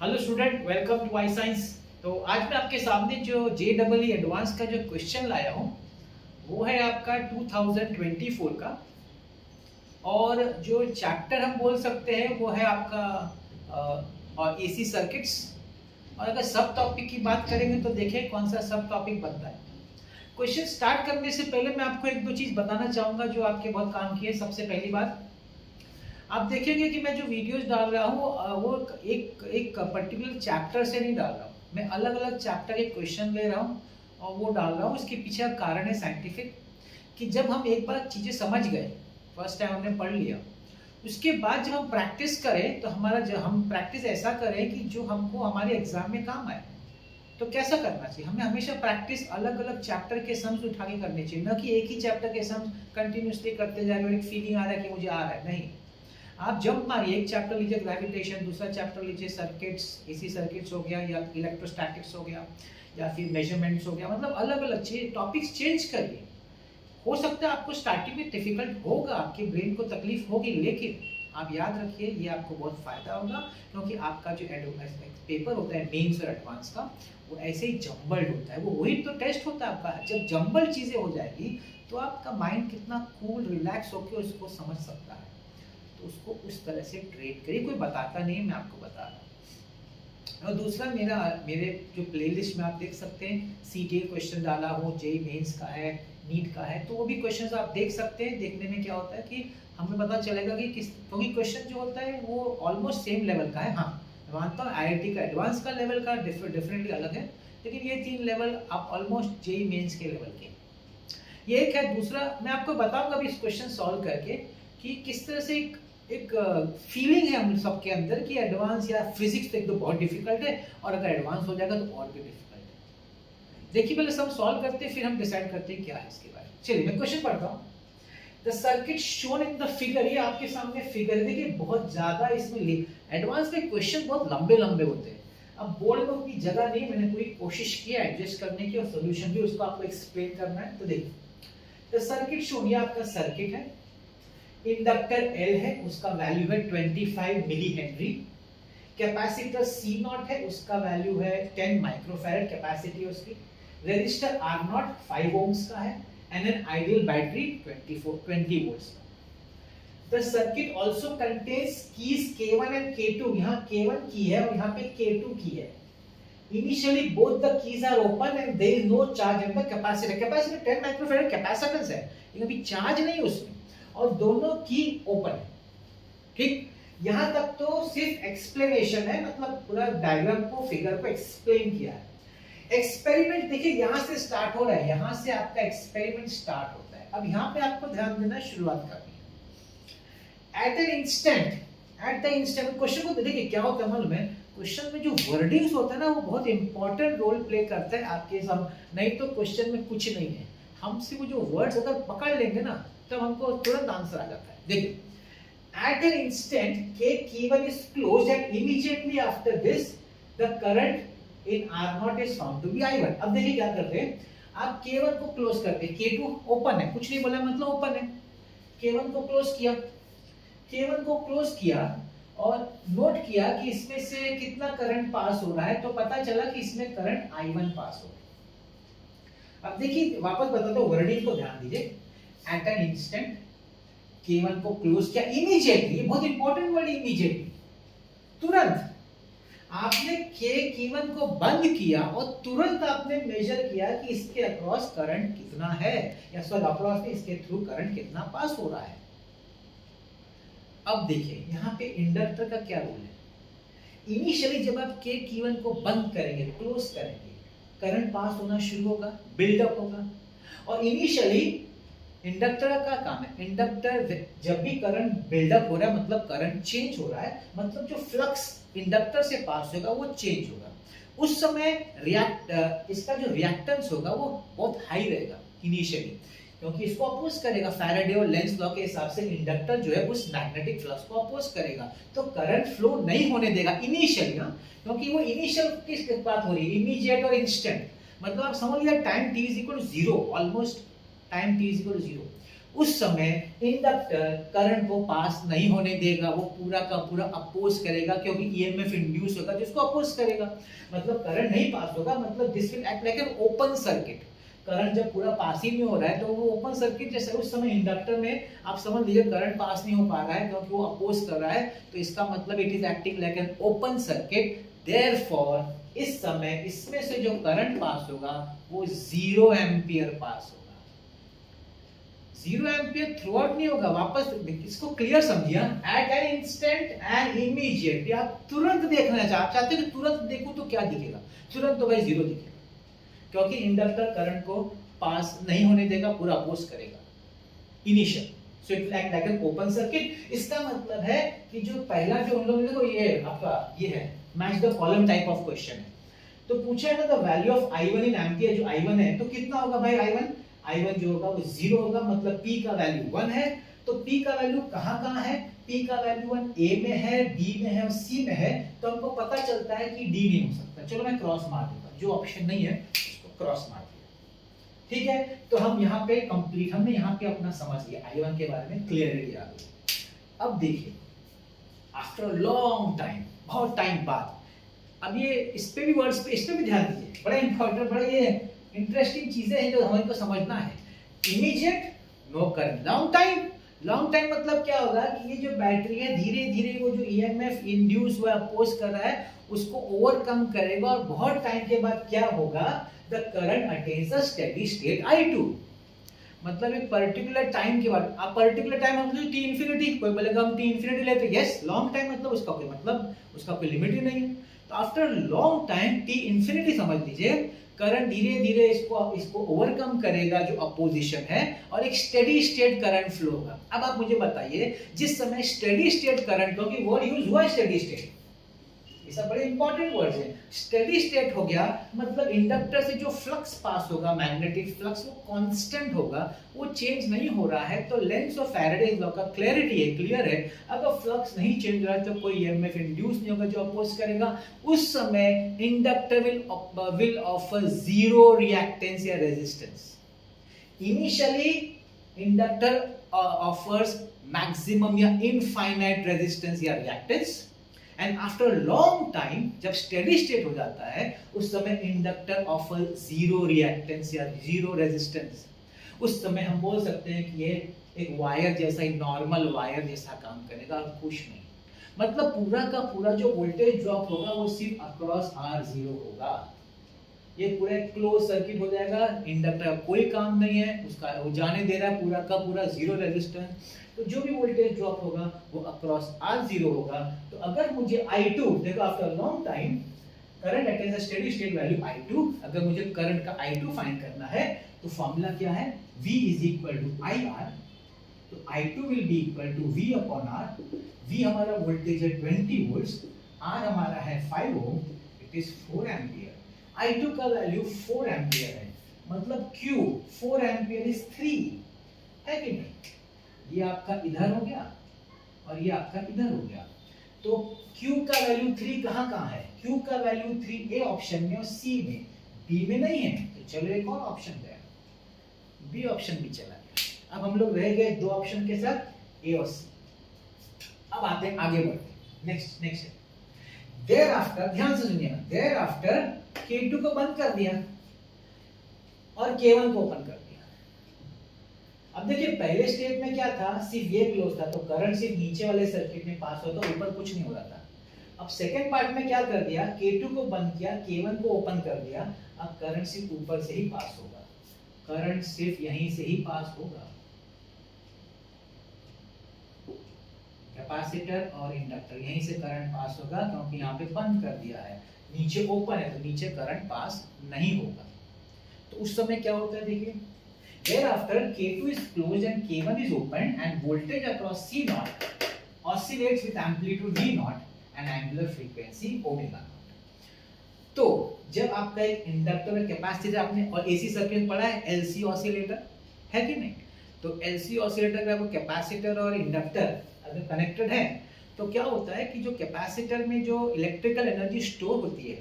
Hello student, welcome to Y science. तो आज मैं आपके सामने जो JEE एडवांस का जो क्वेश्चन लाया हूँ वो है आपका 2024 का। और जो चैप्टर हम बोल सकते हैं वो है आपका एसी सर्किट्स। और अगर सब टॉपिक की बात करेंगे तो देखें कौन सा सब टॉपिक बनता है। क्वेश्चन स्टार्ट करने से पहले मैं आपको एक दो चीज बताना चाहूंगा जो आपके बहुत काम की है। सबसे पहली बात, आप देखेंगे कि मैं जो वीडियोस डाल रहा हूँ वो एक एक पर्टिकुलर चैप्टर से नहीं डाल रहा हूँ। मैं अलग अलग चैप्टर के क्वेश्चन ले रहा हूँ और वो डाल रहा हूँ। इसके पीछे का कारण है साइंटिफिक, कि जब हम एक बार चीज़ें समझ गए, फर्स्ट टाइम हमने पढ़ लिया, उसके बाद जब हम प्रैक्टिस करें तो हमारा जब हम प्रैक्टिस ऐसा करें कि जो हमको हमारे एग्जाम में काम आए। तो कैसा करना चाहिए, हमें हमेशा प्रैक्टिस अलग अलग चैप्टर के सम्स उठा के करनी चाहिए, न कि एक ही चैप्टर के सम्स कंटिन्यूसली करते जाए और एक फीलिंग आ रहा है कि मुझे आ रहा है। नहीं, आप जंप मारिए, एक चैप्टर लीजिए ग्रेविटेशन, दूसरा चैप्टर लीजिए सर्किट्स, एसी सर्किट्स हो गया या इलेक्ट्रोस्टैटिक्स हो गया या फिर मेजरमेंट्स हो गया। मतलब अलग अलग चीज टॉपिक्स चेंज करिए। हो सकता है आपको स्टार्टिंग में डिफिकल्ट होगा, आपके ब्रेन को तकलीफ होगी, लेकिन आप याद रखिए ये आपको बहुत फायदा होगा, क्योंकि आपका जो पेपर होता है मेंस और एडवांस का, वो ऐसे ही जम्बल्ड होता है। वो वही तो टेस्ट होता है आपका। जब जम्बल्ड चीजें हो जाएगी तो आपका माइंड कितना कूल रिलैक्स होकर उसको समझ सकता है। तो उसको उस तरह से ट्रेड करिए। कोई बताता नहीं है, मैं आपको बता रहा हूँ। और दूसरा, मेरे जो प्लेलिस्ट में आप देख सकते हैं, सीटीए क्वेश्चन डाला हो, जेई मेंस का है, नीट का है, तो वो भी क्वेश्चंस आप देख सकते हैं। देखने में क्या होता है कि हमें पता चलेगा कि किस, क्योंकि क्वेश्चन जो होता है वो ऑलमोस्ट सेम लेवल का है। हाँ, मैं मानता हूँ आईआईटी का एडवांस का लेवल का डिफरेंटली अलग है, लेकिन ये तीन लेवल आप ऑलमोस्ट जेई मेंस के लेवल के। ये एक है। दूसरा, मैं आपको बताऊंगा अभी इस क्वेश्चन सॉल्व करके कि किस तरह से एक फीलिंग है हम सबके अंदर कि एडवांस या फिजिक्स तो एक तो बहुत डिफिकल्ट है, और अगर एडवांस हो जाएगा तो और भी डिफिकल्ट है। देखिए पहले सब सॉल्व करते हैं, फिर हम डिसाइड करते हैं क्या है इसके बारे में। चलिए मैं क्वेश्चन पढ़ता हूँ। The circuit shown in the figure, ये आपके सामने फिगर, देखिए बहुत ज्यादा इसमें एडवांस में क्वेश्चन बहुत लंबे लंबे होते हैं। अब बोर्ड में उतनी जगह नहीं, मैंने पूरी कोशिश की है एडजस्ट करने की, और सोल्यूशन भी उसको आपको एक्सप्लेन करना है। तो देखिए द सर्किट शोन, ये आपका सर्किट है। इंडक्टर L है, उसका वैल्यू है 25 मिली हेनरी। कैपेसिटर C0 है, उसका वैल्यू है 10 माइक्रोफैरड कैपेसिटी है उसकी। रेजिस्टर R0 5 ओम्स का है, and an ideal battery 20 volts का। The circuit also contains keys K1 and K2। यहाँ K1 की है और यहाँ पे K2 की है। Initially both the keys are open and there is no charge in the capacitor. Capacitor 10 microfarad capacitance है, लेकिन अभी चार्ज नहीं उसमें, और दोनों की ओपन है। ठीक, यहां तक तो सिर्फ एक्सप्लेनेशन है, मतलब पूरा डायग्राम को, फिगर को एक्सप्लेन किया है। एक्सपेरिमेंट देखिए यहां से स्टार्ट हो रहा है, यहां से आपका एक्सपेरिमेंट स्टार्ट होता है। अब यहां पे आपको ध्यान देना, शुरुआत करनी है। एट द इंस्टेंट क्वेश्चन को देखिए क्या होता है मालूम है। क्वेश्चन में जो वर्डिंग्स होता है ना, वो बहुत इंपॉर्टेंट रोल प्ले करता है आपके सामने। नहीं तो क्वेश्चन में कुछ नहीं है, हमसे वो जो वर्ड्स अगर पकड़ लेंगे ना, तब हमको तुरंत आंसर आ जाता है। देखिए, at an instant K1 is closed and immediately after this the current in R0 is found to be I1। अब देखिए क्या करते हैं, आप K1 को क्लोज करते हैं, K2 ओपन है, कुछ नहीं बोला मतलब ओपन है। K1 को क्लोज किया, K1 को क्लोज किया और नोट किया कि इसमें से कितना करंट पास हो रहा है, तो पता चला कि इसमें करंट I1 पास हो रहा है। अब देखिए वापस बताता हूं, वर्डिंग को ध्यान दीजिए। एट एन इंस्टेंट K1 को क्लोज किया, इमीडिएटली, बहुत इंपॉर्टेंट वर्ड इमीडिएटली, तुरंत आपने K1 को बंद किया और तुरंत आपने मेजर किया कि इसके अक्रॉस करंट कितना है, या सॉरी अक्रॉस में इसके थ्रू करंट कितना पास हो रहा है। अब देखिए यहाँ पे इंडक्टर का क्या रोल है। इनिशियली जब आप K1 को बंद करेंगे, क्लोज करेंगे, करंट पास होना शुरू होगा, बिल्डअप होगा। और इनिशियली इंडक्टर का काम है, इंडक्टर जब भी करंट बिल्डअप हो रहा है मतलब करंट चेंज हो रहा है, मतलब जो फ्लक्स इंडक्टर से पास होगा वो चेंज होगा। उस समय इसका जो रिएक्टेंस होगा वो बहुत हाई रहेगा इनिशियली, क्योंकि इसको अपोज करेगा। फैराडे और लेंज लॉ के हिसाब से इंडक्टर जो है उस मैग्नेटिक फ्लक्स को अपोज करेगा, तो करंट फ्लो नहीं होने देगा इनिशियली। क्योंकि वो इनिशियल किस बात हो रही है, इमीडिएट और इंस्टेंट, मतलब आप समझ लिया time t = 0, almost time t = 0। उस समय इंडक्टर करंट को पास नहीं होने देगा, वो पूरा का पूरा अपोज करेगा, क्योंकि ईएमएफ इंड्यूस होगा जिसको अपोज करेगा। मतलब करंट नहीं पास होगा, मतलब this will act like an open circuit. Current जब पूरा पास ही नहीं हो रहा है तो वो ओपन सर्किट जैसे, उस समय इंडक्टर में आप समझ लीजिए करंट पास नहीं हो पा रहा है क्योंकि वो अपोज कर रहा है, तो इसका मतलब it is acting like an open circuit. Therefore इस समय इसमें से जो करंट पास होगा वो 0 एम्पियर पास होगा। 0 एम्पियर थ्रू आउट नहीं होगा, वापस इसको क्लियर समझिए। At an instant and immediate, आप तुरंत देखना चाहते हो कि तुरंत देखो तो क्या दिखेगा, तुरंत तो भाई 0 दिखेगा, क्योंकि इंडक्टर करंट को पास नहीं होने देगा, पूरा अपोज करेगा initial. So it like like an open circuit. इसका मतलब है कि जो पहला जो हम लोग देखो ये आपका ये है match the column type of question है। तो पूछा है ना the value of I1 in ampere, जो I1 है तो कितना होगा भाई I1 जो होगा वो 0 होगा, मतलब P का वैल्यू 1 है। तो P का वैल्यू कहां है, P का वैल्यू 1 A में है, B में है और C में है, तो हमको पता चलता है कि D नहीं हो सकता। चलो मैं क्रॉस मार देता हूं, जो ऑप्शन नहीं है उसको क्रॉस मार दिया, ठीक है। तो हम यहाँ पे कंप्लीट, हमने यहाँ पे अपना समझ लिया I1 के बारे में, क्लियरिटी आ गई। अब देखिए आफ्टर लॉन्ग टाइम, बहुत टाइम बाद, अब ये इस पे भी वर्ड्स पे, इस पे भी ध्यान दीजिए, बड़ा इंपॉर्टेंट, बड़ा ये इंटरेस्टिंग चीजें हैं जो हमें को समझना है। Immediate no current, long time मतलब क्या होगा कि ये जो बैटरी है धीरे धीरे वो जो ईएमएफ इंड्यूस हुआ अपोज कर रहा है उसको ओवरकम करेगा, और बहुत टाइम के बाद क्या होगा, the current attains a steady state I2। मतलब एक पर्टिकुलर टाइम के बाद, आप पर्टिकुलर टाइम हम T इंफिनिटी, कोई बोलेगा हम T इंफिनिटी लेते हैं, यस लॉन्ग टाइम मतलब उसका कोई मतलब, उसका कोई लिमिट ही नहीं है। तो after long time T infinity समझ लीजिए, करंट धीरे धीरे इसको ओवरकम करेगा जो अपोजिशन है, और एक स्टेडी स्टेट करंट फ्लो होगा। अब आप मुझे बताइए, जिस समय स्टेडी स्टेट करंट, क्योंकि वर्ड यूज हुआ स्टेडी स्टेट, ये सब बड़े इंपॉर्टेंट वर्ड्स हैं। स्टेडी स्टेट हो गया मतलब इंडक्टर से जो फ्लक्स पास होगा, मैग्नेटिक फ्लक्स, वो कांस्टेंट होगा, वो चेंज नहीं हो रहा है। तो लेंस ऑफ फैराडेज लॉ का क्लैरिटी है, क्लियर है, अगर फ्लक्स नहीं चेंज हो रहा है तो कोई ईएमएफ इंड्यूस नहीं होगा जो अपोज करेगा। उस समय इंडक्टर विल ऑफर 0 रिएक्टेंस या resistance. Initially inductor offers maximum या इनफाइनाइट रेजिस्टेंस या reactance, and after long time जब स्टेडी स्टेट हो जाता है उस समय इंडक्टर ऑफर 0 रिएक्टेंस या 0 रेजिस्टेंस। उस समय हम बोल सकते हैं कि ये एक वायर जैसा ही, नॉर्मल वायर जैसा काम करेगा और कुछ नहीं। मतलब पूरा का पूरा जो वोल्टेज ड्रॉप होगा वो सिर्फ अक्रॉस R0 होगा। ये पूरा क्लोज सर्किट हो जाएगा, इंडक्टर का कोई काम नहीं है, उसका वो जाने दे रहा है पूरा का पूरा 0 रेजिस्टेंस। तो जो भी वोल्टेज ड्रॉप होगा वो अक्रॉस R0 होगा। तो अगर मुझे I2, देखो after long time current attains a steady state value I2, अगर मुझे करंट का I2 फाइंड करना है तो फॉर्मूला क्या है, V is equal to IR। तो I2 will be equal to V upon R। V हमारा वोल्टेज है 20 वोल्ट्स, R हमारा है 5 ओम, इट इज 4 एम्पियर। I2 का वैल्यू 4 एम्पियर है, मतलब Q 4 एम्पियर इज 3, है कि नहीं। ये आपका इधर हो गया और ये आपका इधर हो गया। तो Q का वैल्यू 3 कहाँ है, Q का वैल्यू 3 A ऑप्शन में और C में, B में नहीं है। तो चलो एक और ऑप्शन गया, B ऑप्शन भी चला गया। अब हम लोग रह गए 2 ऑप्शन के साथ A और C। अब आते हैं आगे बढ़ते, नेक्स्ट देयर आफ्टर, ध्यान से सुनिएगा, देयर आफ्टर K2 को बंद कर दिया और K1 को ओपन कर दिया। अब देखिए पहले स्टेप में क्या था, सिर्फ ये क्लोज था, तो करंट सिर्फ नीचे वाले सर्किट में पास होता, ऊपर कुछ नहीं हो रहा था। अब सेकंड पार्ट में क्या कर दिया, K2 को बंद किया, K1 को ओपन कर दिया, अब करंट सिर्फ ऊपर से ही पास होगा, करंट सिर्फ यहीं से ही पास होगा। कैपेसिटर और इंडक्टर यहीं से करंट पास होगा, क्योंकि यहाँ पे बंद कर दिया है, नीचे ओपन है तो नीचे करंट पास नहीं होगा। तो उस समय क्या होता है देखिए, thereafter K2 is closed and K1 is open and voltage across C naught oscillates with amplitude V naught and angular frequency omega naught। तो जब आपका एक इंडक्टर और कैपेसिटर, आपने और एसी सर्किट पढ़ा है, LC ऑसिलेटर है कि नहीं, तो LC ऑसिलेटर का वो कैपेसिटर और इंडक्टर अगर कनेक्टेड है तो क्या होता है कि जो कैपेसिटर में जो इलेक्ट्रिकल एनर्जी स्टोर होती है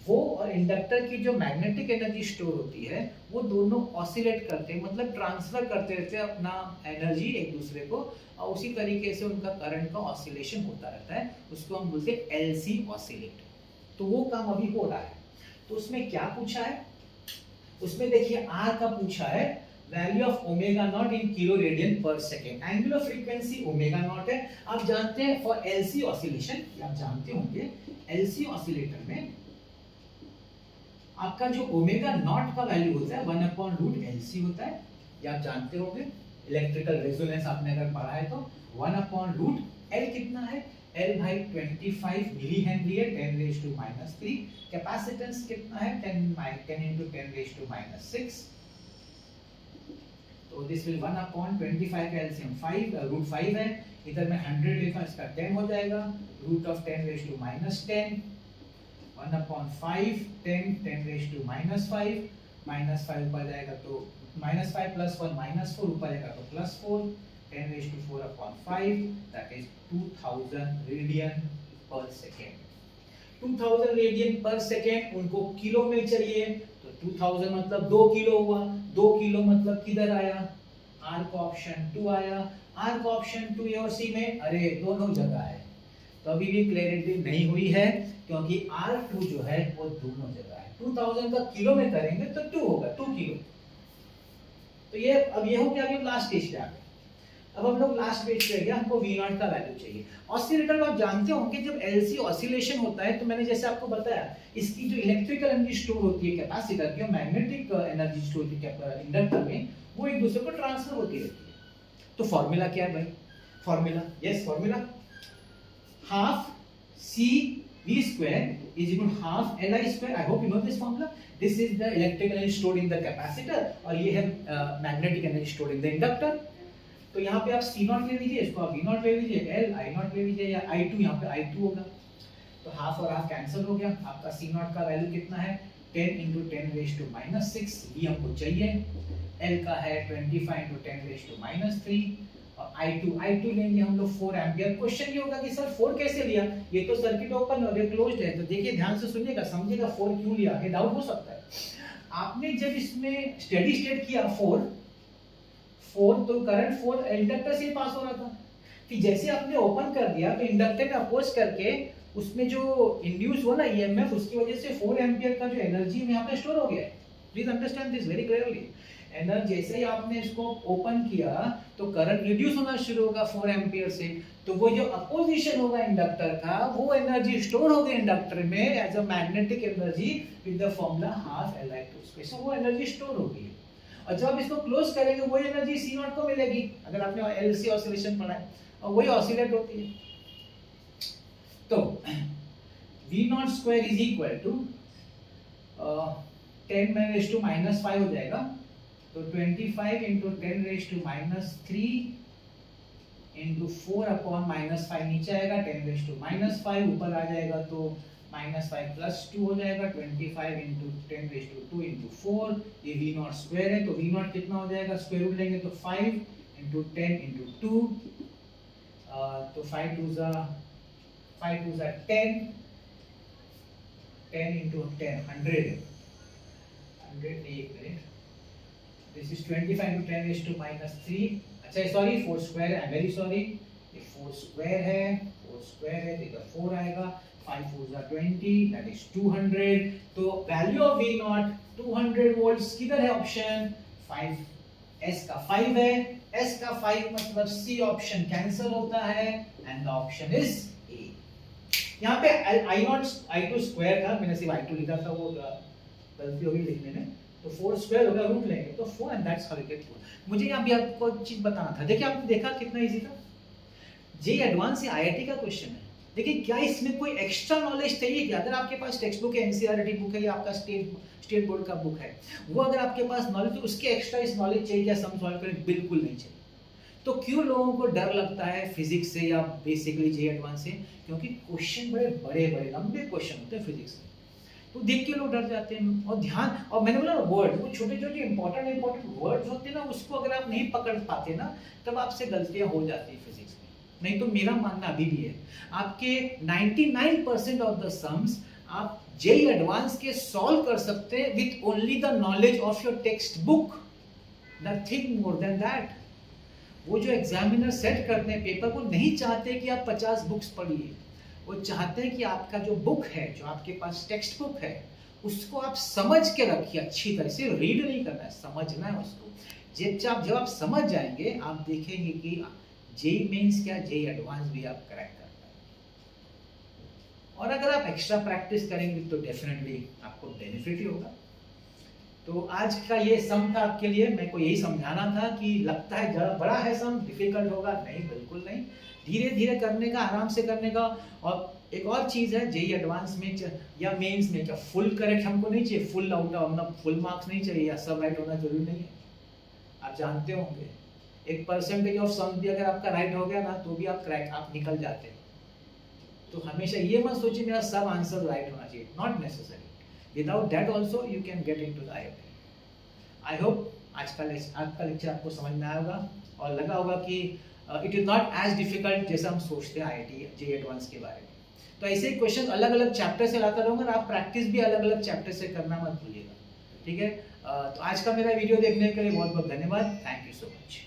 वो और इंडक्टर की जो मैग्नेटिक एनर्जी स्टोर होती है वो दोनों ऑसिलेट करते हैं, मतलब ट्रांसफर करते रहते हैं अपना एनर्जी एक दूसरे को, और उसी तरीके से उनका करंट का ऑसिलेशन होता रहता है, उसको हम बोलते हैं एलसी ऑसिलेटर। तो वो काम अभी हो रहा है। तो उसमें क्या पूछा है, उसमें देखिए आर का पूछा है value of omega naught in kilo radian per second. Angular frequency omega naught है, आप जानते हैं फॉर एलसी ऑसिलेशन, आप जानते होंगे एलसी ऑसिलेटर में आपका जो ओमेगा नॉट का वैल्यू होता है 1/√LC होता है, ये आप जानते होंगे। इलेक्ट्रिकल रेजोनेंस आपने अगर पढ़ा है तो 1/√L कितना है, L भाई 25 मिली हेनरी है 10⁻⁻3। कैपेसिटेंस कितना है 10 × 10⁻⁻6। तो दिस विल 1/25 का एलसीएम 5√5 है, इधर मैं 100 लेता हूं, इसका 10 हो जाएगा, √10⁻10 1/5 10 10⁻⁻5 -5 ऊपर जाएगा तो -5 + 1 -4 ऊपर जाएगा तो +4 10⁻⁴/5 that is 2000 radian per second. 2000 radian per second उनको किलो में चाहिए, तो 2000 मतलब 2 किलो हुआ, 2 किलो मतलब किधर आया, आर का ऑप्शन 2 आया। आर का ऑप्शन 2 ए और सी में अरे दोनों जगह है, तो अभी भी क्लैरिटी नहीं हुई है क्योंकि R2 जो है वो दोनों जगह है। 2000 का किलो में करेंगे तो 2 होगा, 2 किलो। तो ये अब ये हो गया, अभी लास्ट स्टेज पे आ गए। अब हम लोग लास्ट स्टेज पे गए, हमको V0 का वैल्यू चाहिए। ऑसिलेटर आप जानते होंगे जब LC ऑसिलेशन होता है तो मैंने जैसे आपको बताया इसकी जो इलेक्ट्रिकल एनर्जी स्टोर होती है कैपेसिटर की और मैग्नेटिक एनर्जी स्टोर होती है इंडक्टर में, वो एक दूसरे को ट्रांसफर होती रहती है। तो फॉर्मूला क्या है भाई, formula yes formula half CV square is equal to half Li square. I hope you know this formula. This is the electrical energy stored in the capacitor और ये है magnetic energy stored in the inductor. तो यहाँ पे आप C0 ले लीजिए, इसको आप V0 ले लीजिए, L I0 ले लीजिए या I2, यहाँ पे I2 होगा। तो हाफ और हाफ कैंसिल हो गया, आपका C0 का वैल्यू कितना है 10 × 10⁻⁻6, ये हमको चाहिए। L का है 25 × 10⁻⁻3 और I2 लेंगे हम लोग 4 एम्पियर। क्वेश्चन ये होगा कि सर 4 कैसे लिया, ये तो सर्किट ओपन और ये क्लोज्ड है। तो देखिए ध्यान से सुनिएगा, समझिएगा 4 क्यों लिया, ये डाउट हो सकता है। आपने जब इसमें स्टेडी स्टेट किया 4 तो करंट 4 इंडक्टर से ही पास हो रहा था, कि जैसे आपने ओपन कर दिया तो इंडक्टर में अपोज करके उसमें जो इंड्यूस हुआ ना ईएमएफ, उसकी वजह से 4 एम्पियर का जो एनर्जी यहाँ पे स्टोर हो गया है। Please understand this very clearly. Energy जैसे ही आपने इसको ओपन किया तो करंट रिड्यूस होना शुरू होगा 4 एम्पियर से, तो वो जो अपोजिशन होगा इंडक्टर का वो एनर्जी स्टोर होगी इंडक्टर में as a magnetic energy with the formula half Li2, so वो एनर्जी स्टोर होगी। और जब आप इसको क्लोज करेंगे वही एनर्जी C0 को मिलेगी, अगर आपने LC ऑसिलेशन पढ़ा है, और वही ऑसिलेट होती है। तो V0² इज इक्वल टू 10⁻⁻5 हो जाएगा, तो 25 × 10⁻⁻3 × 4/-5 नीचे आएगा, 10⁻⁻5 ऊपर आ जाएगा तो -5 + 2 हो जाएगा, 25 × 10⁻2 × 4, ये V0² है। तो V0 कितना हो जाएगा, स्क्वायर रूट लेंगे तो 5 × 10 × 2, तो 5 2 = 10, 10 × 10 100 नहीं, एक मिनट, दिस इज 25 × 10⁻3, अच्छा सॉरी 4² है, आई एम वेरी सॉरी, ये 4² है, 4² है तो इधर 4 आएगा, 5 4 = 20 दैट इज 200। तो वैल्यू ऑफ V0 200 वोल्ट्स किधर है, ऑप्शन 5, S का 5 है, S का 5 मतलब C ऑप्शन कैंसिल होता है and the option is A। यहाँ पे I2² था, मैंने सिर्फ I2 लिखा था, वो गलती हो गई लिखने में, तो 4² होगा, रूट लेंगे तो 4 and that's how we get 4। मुझे यहाँ भी आपको चीज बताना था, देखिए आपने देखा कितना इजी था, जे एडवांस या IIT का क्वेश्चन है। देखिए क्या इसमें कोई एक्स्ट्रा नॉलेज चाहिए क्या, अगर आपके पास टेक्स्ट बुक है, एनसीईआरटी बुक है या आपका स्टेट बोर्ड का बुक है, वो अगर आपके पास नॉलेज, तो उसके एक्स्ट्रा इस नॉलेज चाहिए क्या सम सॉल्व करने, बिल्कुल नहीं चाहिए। तो क्यों लोगों को डर लगता है फिजिक्स से या बेसिकली जे एडवांस से, क्योंकि क्वेश्चन बड़े लंबे क्वेश्चन होते हैं फिजिक्स में, तो देख के लोग डर जाते हैं। और ध्यान, और मैंने बोला वर्ड, वो छोटे इंपॉर्टेंट वर्ड्स होते हैं ना, उसको अगर आप नहीं पकड़ पाते ना, तब आपसे गलतियां हो जाती है फिजिक्स में। नहीं तो मेरा मानना अभी भी है, आपके 99% ऑफ द सम्स आप जेई एडवांस के सॉल्व कर सकते हैं with only the knowledge of your text book, nothing more than that. वो जो एग्जामिनर सेट करते हैं पेपर, वो नहीं चाहते कि आप 50 बुक्स पढ़िए, वो चाहते हैं कि आपका जो बुक है, जो आपके पास टेक्स्ट बुक है, उसको आप समझ के रखिए अच्छी तरह से। रीड नहीं करना है, समझना है उसको। जब आप समझ जाएंगे, आप देखेंगे कि जेई मेंस क्या, जेई एडवांस भी आप क्रैक कर पाएंगे। और अगर आप एक्स्ट्रा प्रैक्टिस करेंगे तो डेफिनेटली आपको बेनिफिट ही होगा। तो आज का ये सम था आपके लिए, मेरे को यही समझाना था कि लगता है ज़रा बड़ा है सम, डिफिकल्ट होगा, नहीं बिल्कुल नहीं, धीरे धीरे करने का, आराम से करने का। और एक और चीज़ है, जेई एडवांस में या मेंस में क्या फुल करेक्ट हमको नहीं चाहिए, फुल आउट ऑफ मतलब फुल मार्क्स नहीं चाहिए, या सब राइट होना जरूरी नहीं है। आप जानते होंगे एक परसेंटेज ऑफ सम भी अगर आपका राइट हो गया ना, तो भी आप क्रैक, आप निकल जाते हैं। तो हमेशा ये मत सोचिए मेरा सब आंसर राइट होना चाहिए, not necessary. Without that also you can get into the IIT। I hope आज का लेक्चर आपको समझ में आया होगा और लगा होगा कि it is not as difficult जैसा हम सोचते हैं IIT जेई एडवांस के बारे में। तो ऐसे ही क्वेश्चन अलग अलग चैप्टर से लाता रहूंगा, आप प्रैक्टिस भी अलग अलग चैप्टर से करना मत भूलिएगा, ठीक है। तो आज का मेरा वीडियो देखने के लिए बहुत बहुत धन्यवाद। Thank you so much.